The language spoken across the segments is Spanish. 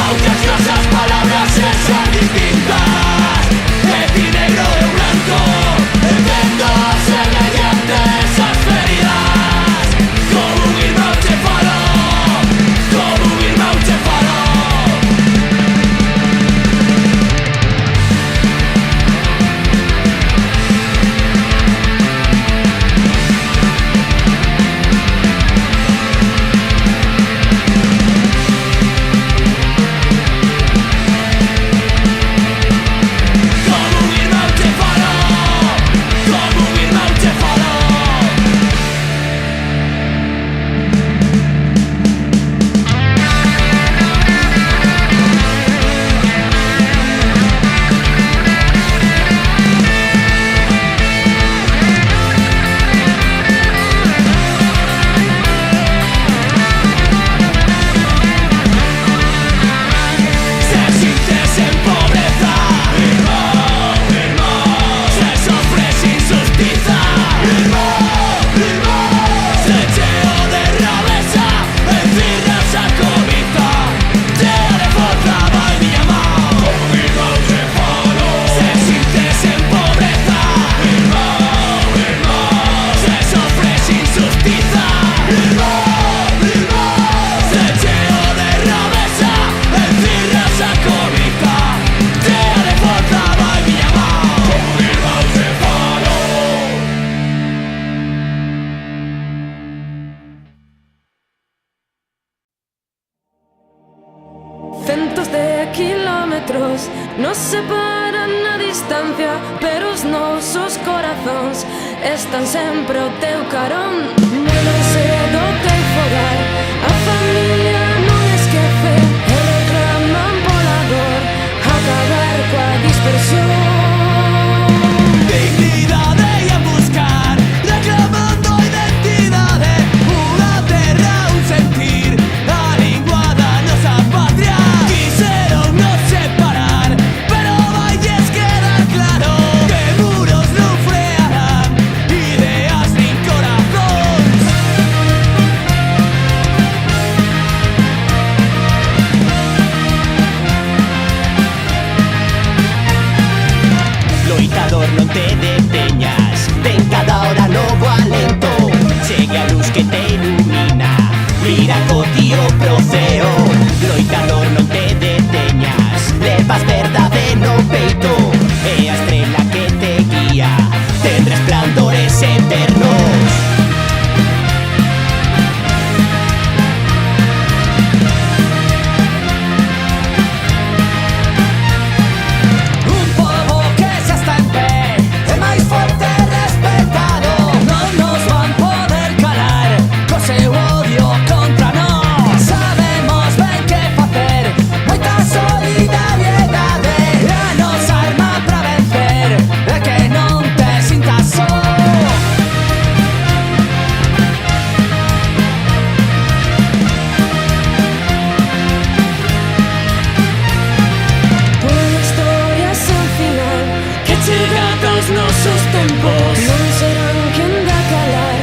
Muchas cosas, palabras que son distintas. Decir negro de blanco, entenderse mediante esas feridas. Como un irmão falou, como un irmão falou. Centos de quilómetros nos separan a distancia, pero os nosos corazóns están sempre ao teu carón. Non sei do teu fogar, a familia non esquece, e reclaman pola dor, acabar coa dispersión. Dignidade ia buscar, reclamando identidade, unha terra, un sentir, a lingua da nosa patria. Quixeron nos separar, pero valles quedar claro que muros non frearán, ideas nin corazóns. Loitador, non te deteñas, ten cada hora novo alento. Chegue a luz que te ilumina, mira co tío profeo. Loitador, non te deteñas, levas verdade no peito, e a estrela que te guía ten resplandores eternos. Un pobo que xa está en pé, é máis forte e respetado. Non nos van poder calar co seu odio contra nós. Sabemos ben que facer, moita solidariedade, a nosa arma pra vencer, é que non te sintas só. Unha historia sen final, Que chega dos nosos tempos, non serán quen da calar,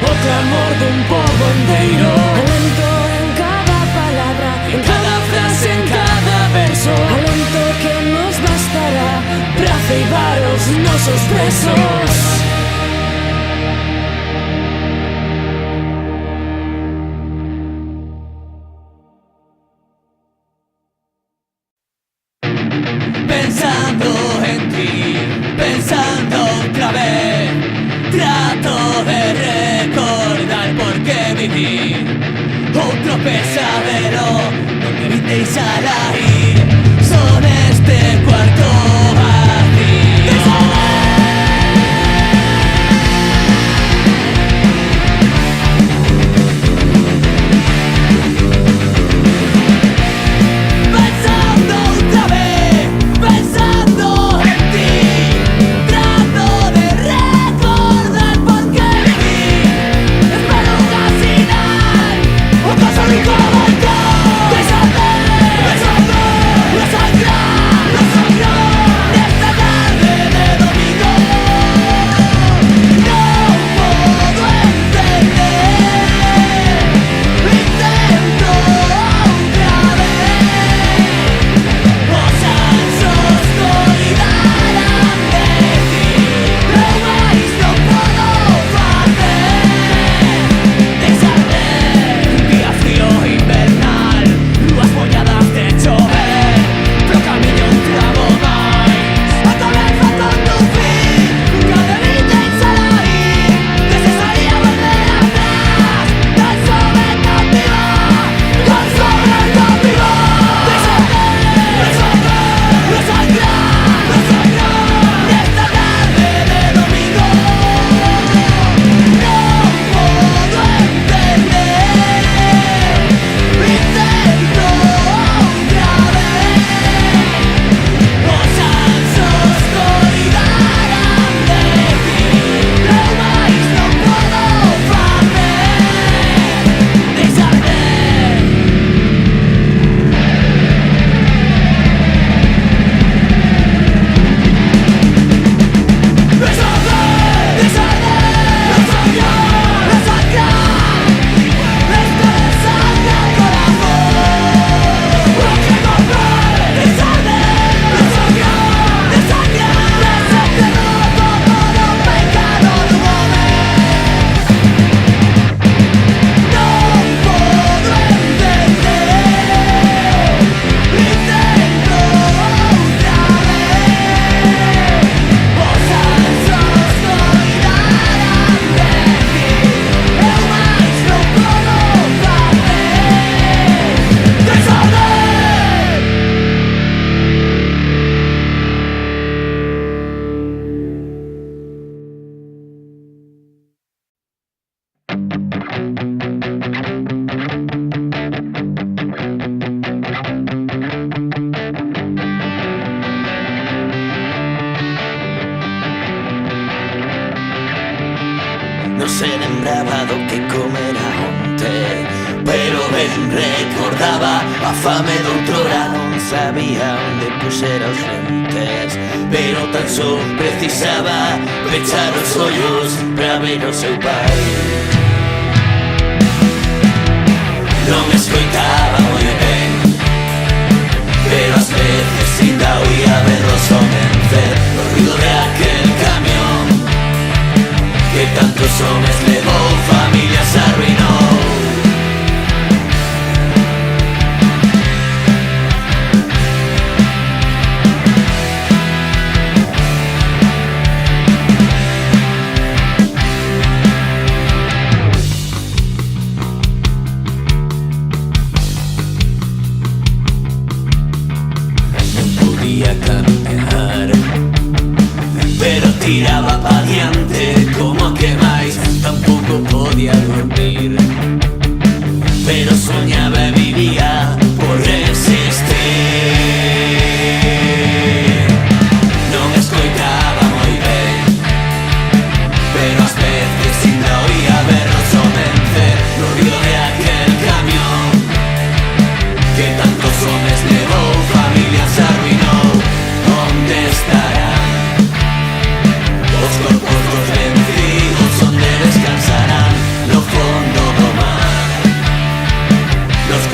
o clamor dun pobo enteiro. alento en cada palabra, En cada frase, en cada verso, alento que nos bastará pra ceibar os nosos presos. Pensando en ti, pensando otra vez, trato de recordar por qué viví. Otro pesadero, donde visteis a la ir, son este cuarto vacío. Pensando otra vez, pensando en ti, trato de recordar por qué viví. Espero caminar, o paso rico balcón. Pensando Pero ben recordaba a fame doutrora. Non sabía onde puxera os lentes, pero tan só precisaba pechar os ollos para ver o seu pai. Non escoitaba moi ben, pero ás veces ainda oía berros ao vencer o ruido de aquel camión que tantos homes levou, familias arruinou. Caminar, pero tiraba pa diante como que máis, tampouco podía dormir, pero soñaba e vivía por resistir. Non escoitaba moi ben, pero ás veces ainda oía berros ao vencer no ruido de aquel camión que tantos homes levou, familias arruinou. Onde estarán os corpos dos vencidos? Onde descansarán? No fondo do mar, nos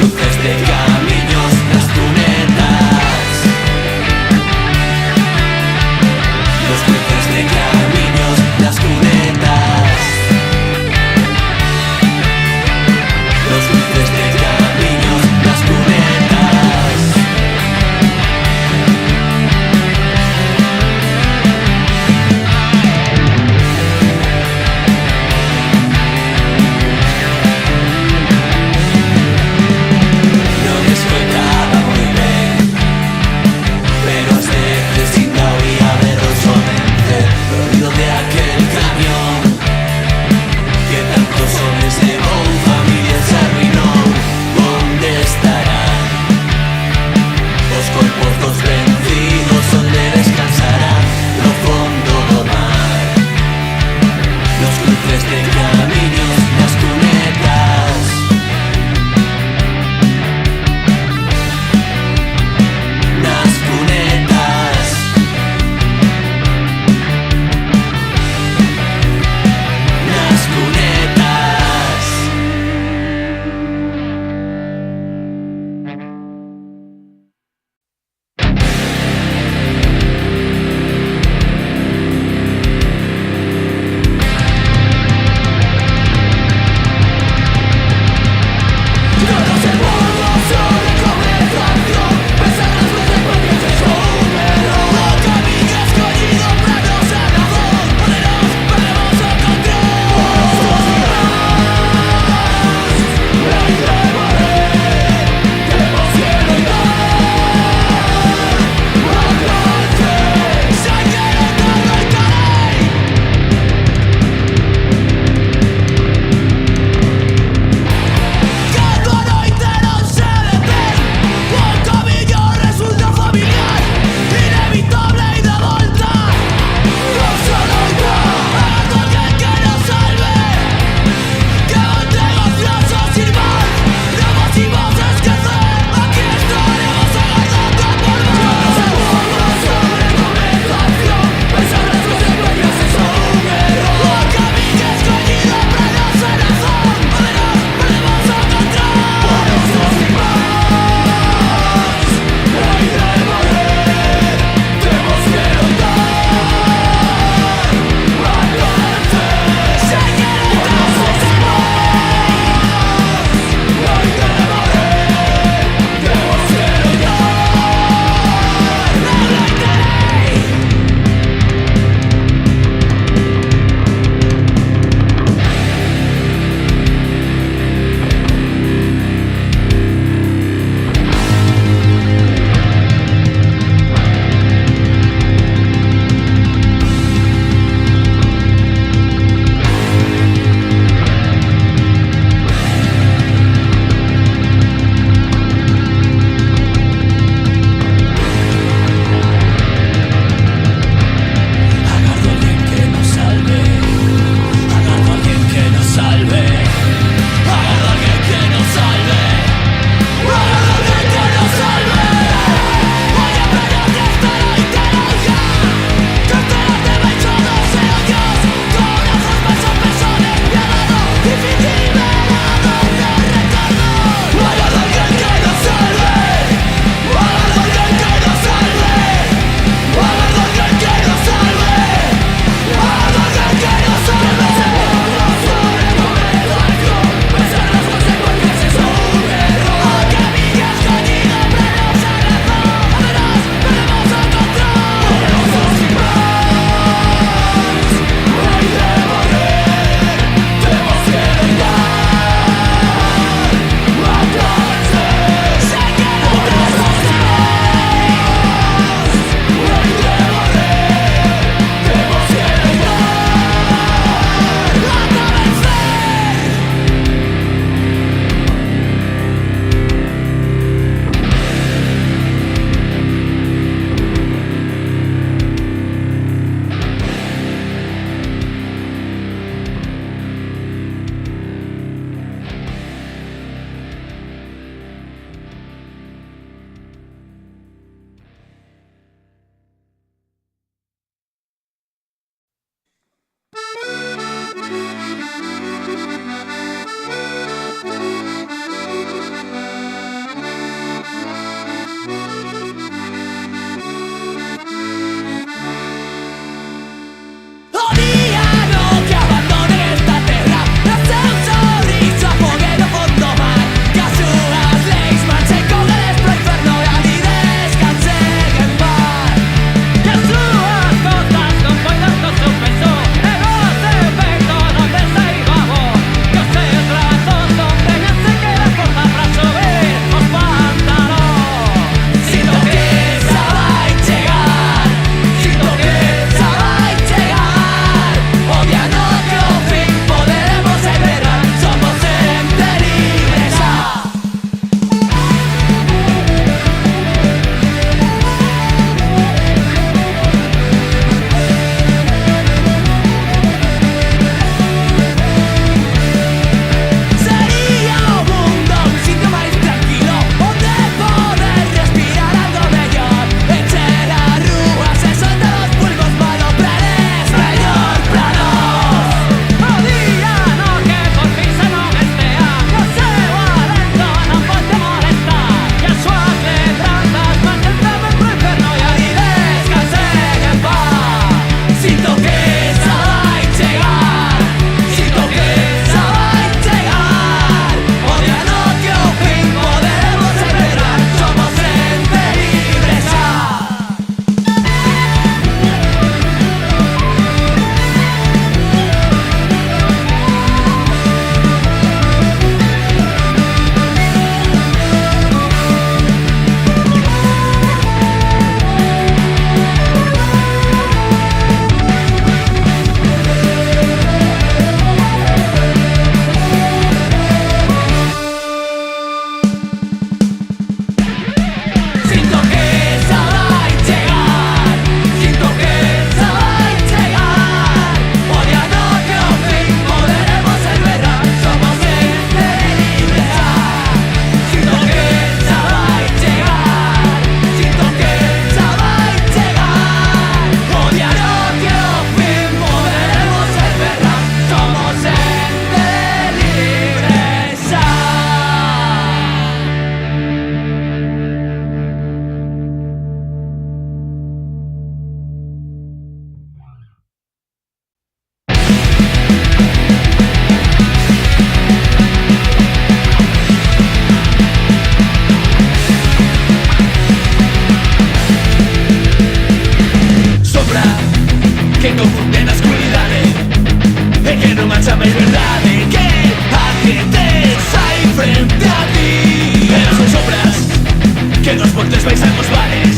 que dos por tres vais a los bares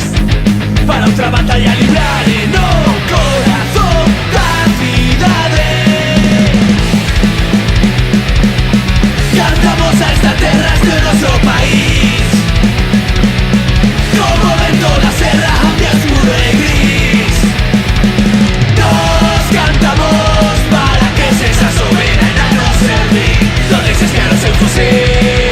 para otra batalla librar. No, corazón da cidade. Cantamos a estas terras de nuestro país, como vento la serra de oscuro y gris. Nos cantamos para que esa soberana nos servir. No dejes que nos el fusil.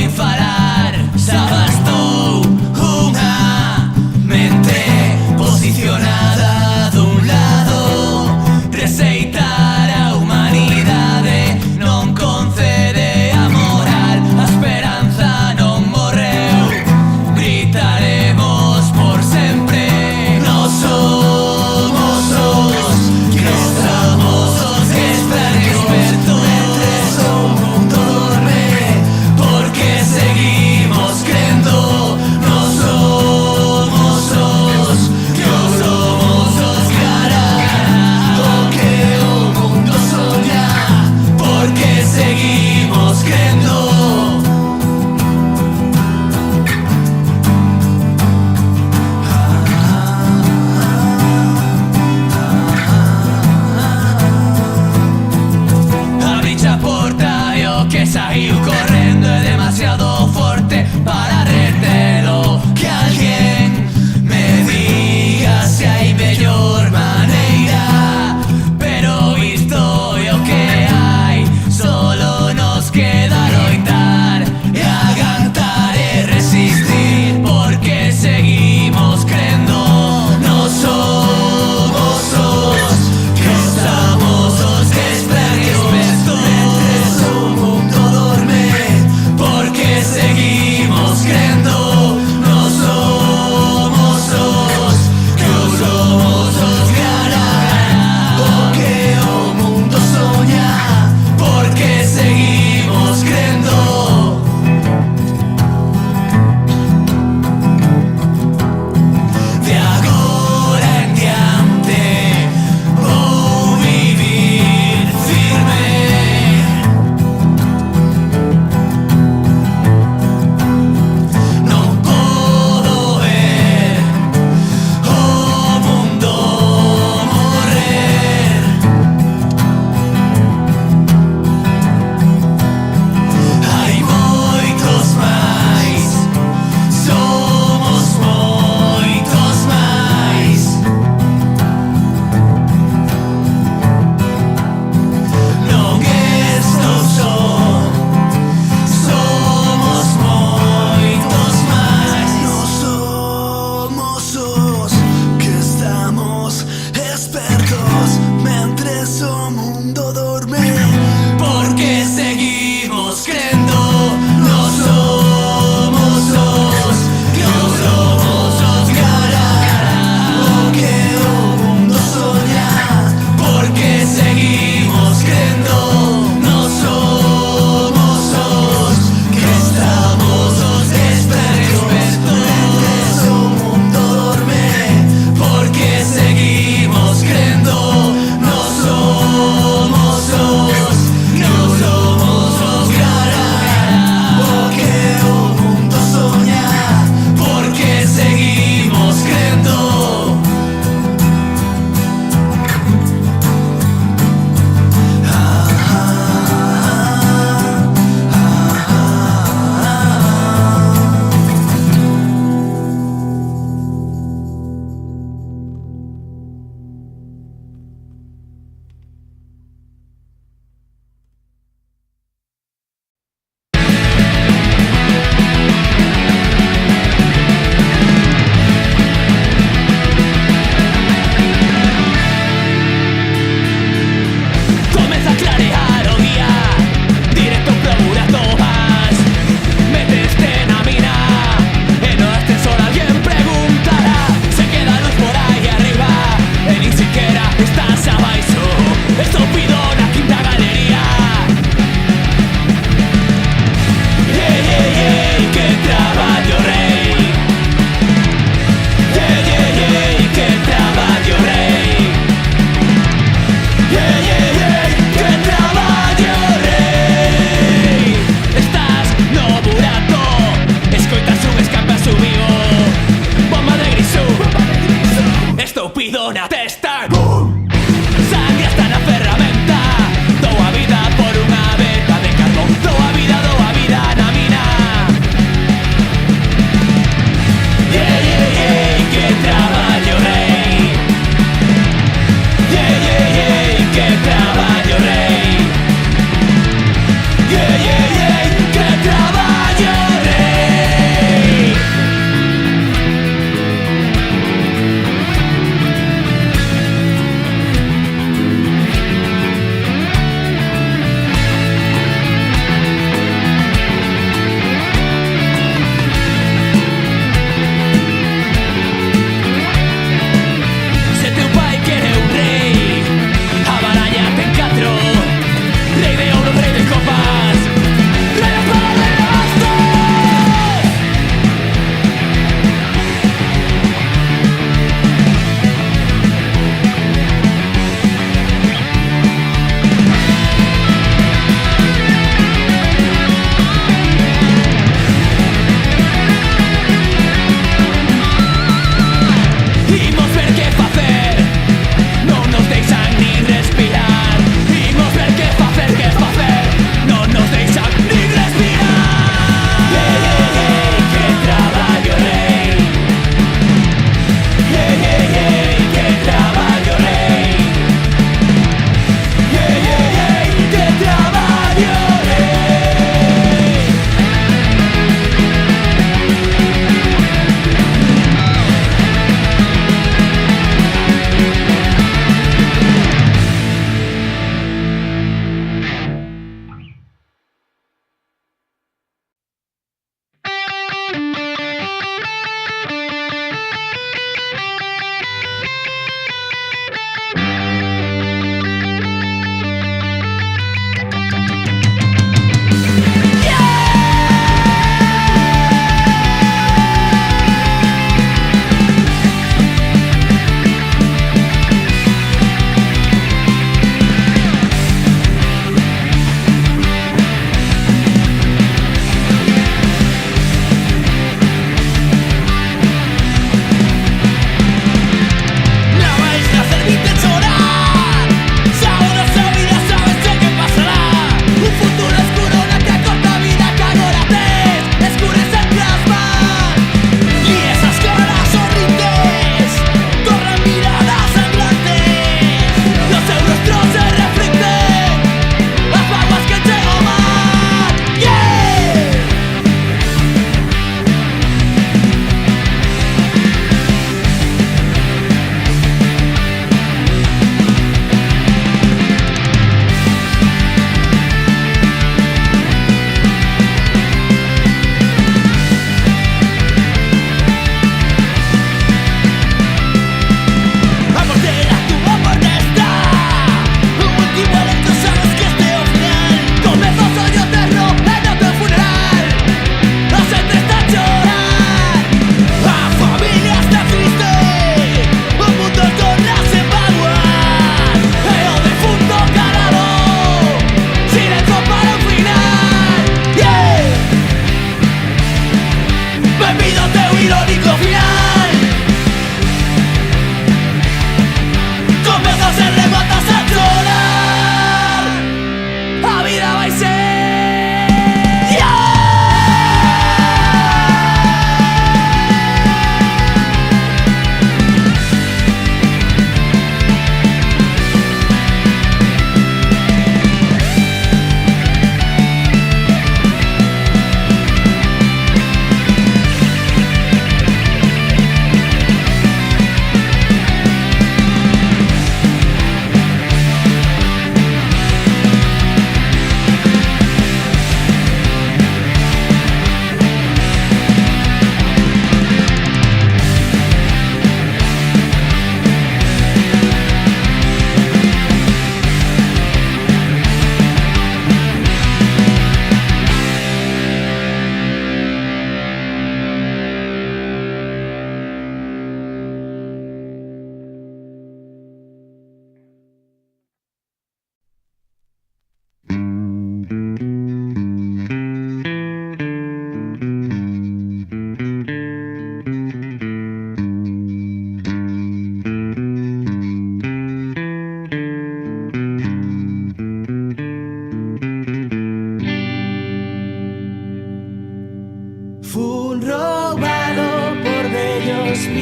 foi falar xa bastou unha mente posicionada dun lado. Receitar a humanidade non concede a moral, a esperanza non morreu. Gritaremos por sempre. Nos somos os que estamos, os que están expertos. O mundo dorme porque seguimos crendo. Nos somos os que somos os cara o que o mundo soña porque seguimos crendo. Abrí a porta e o que saiu correndo é demasiado forte para retelo. Que alguén me diga se hai mellor maneira, pero isto é o que hai. Solo nos queda loitar e aguantar e resistir porque seguimos crendo. Nos somos os que estamos, os que están expertos. O mundo dorme porque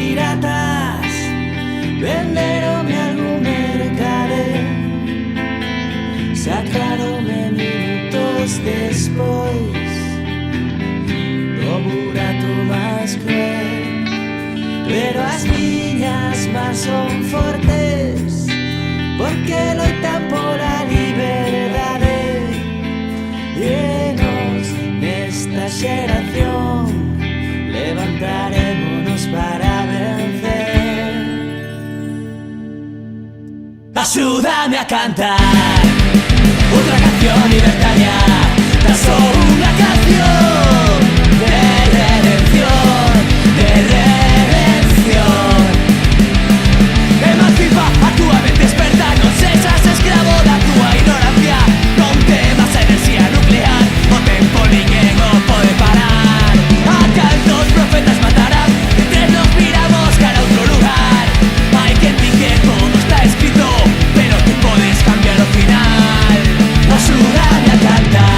piratas venderonme algún mercader, sacaronme minutos despois do burato máis cruel. Pero as miñas mans son fortes porque loitan pola liberdade, e nos nesta xeración levantarémonos para vencer. Axúdame a cantar outra canción libertaria, tan só unha canción de redención, de redención. Emancipa a túa mente experta, non sexas escravo da túa ignorancia. Non temas enerxía nuclear, o tempo ninguén o pode parar. A cantos profetas matarán, entre nos miramos cara a outro lugar. Hai quen di que todo está escrito, pero tú podes cambiar o final. Axúdame a cantar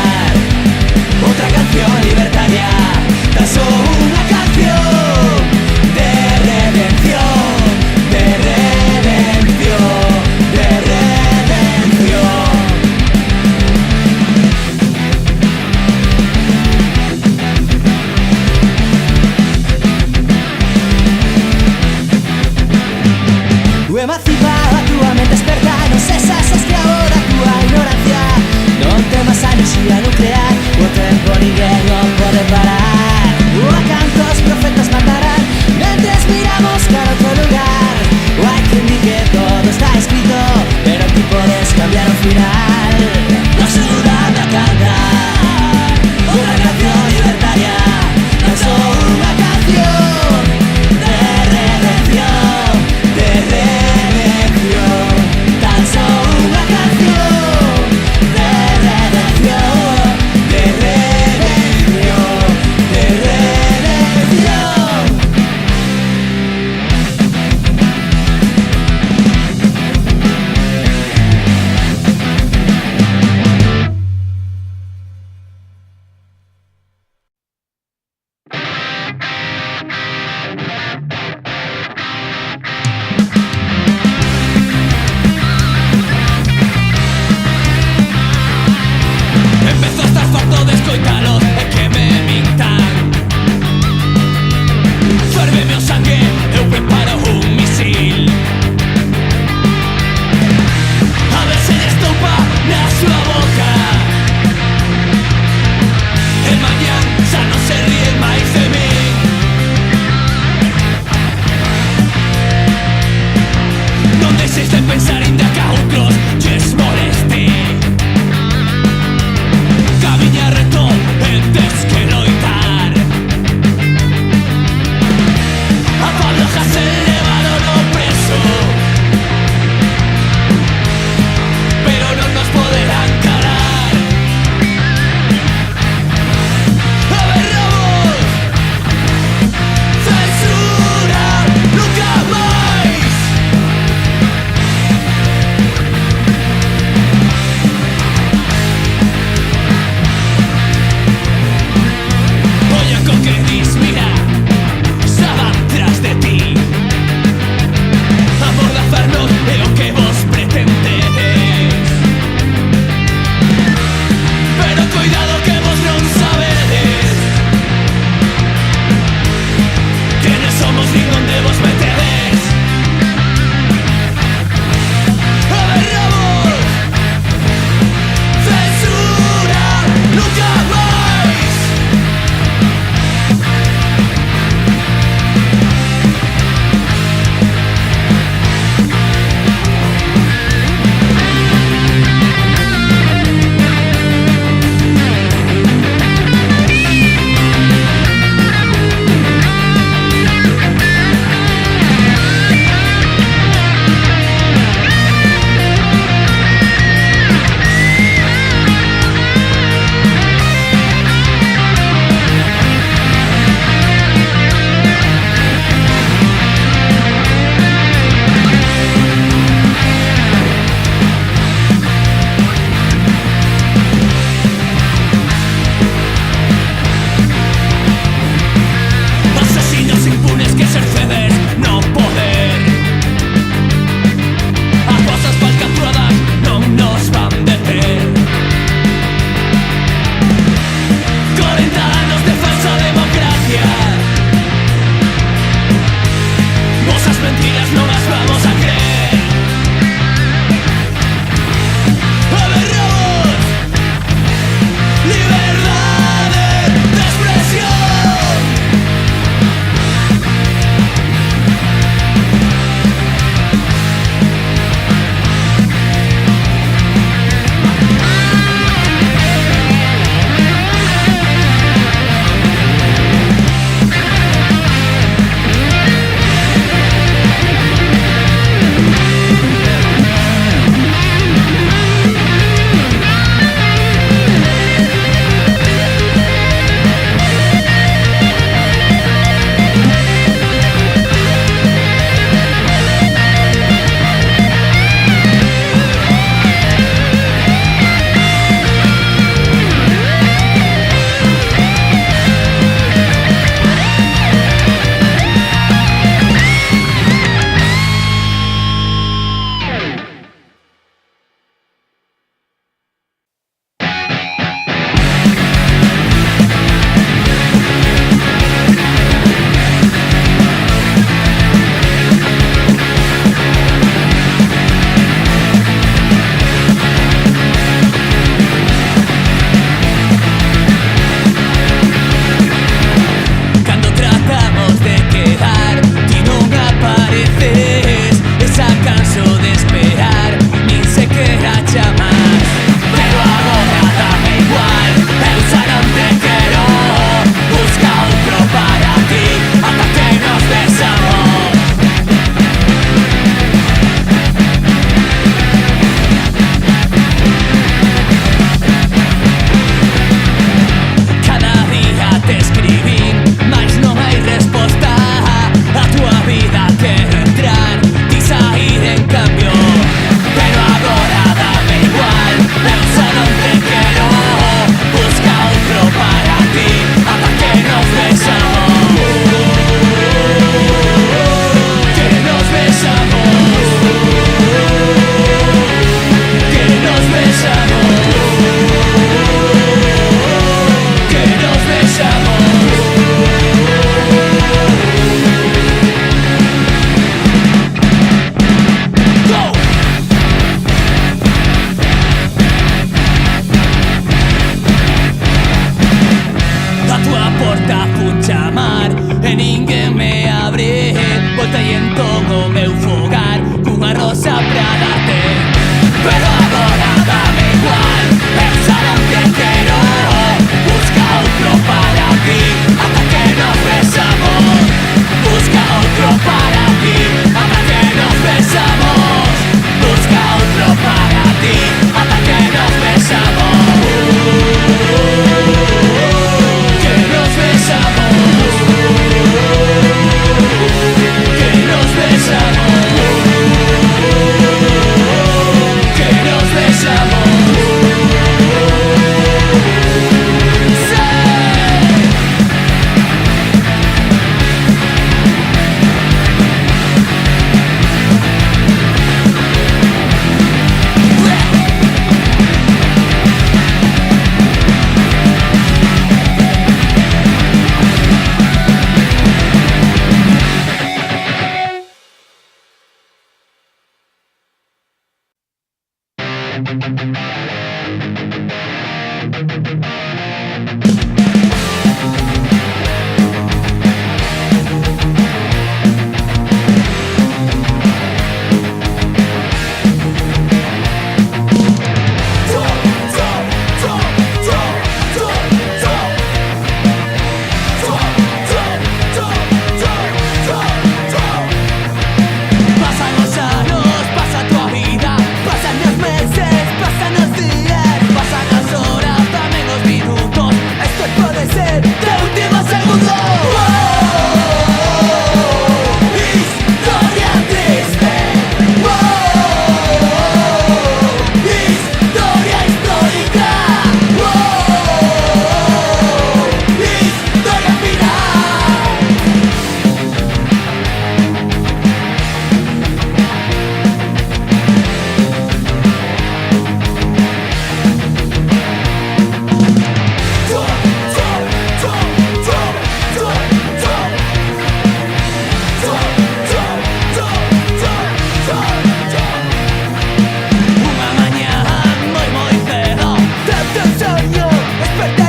despertar.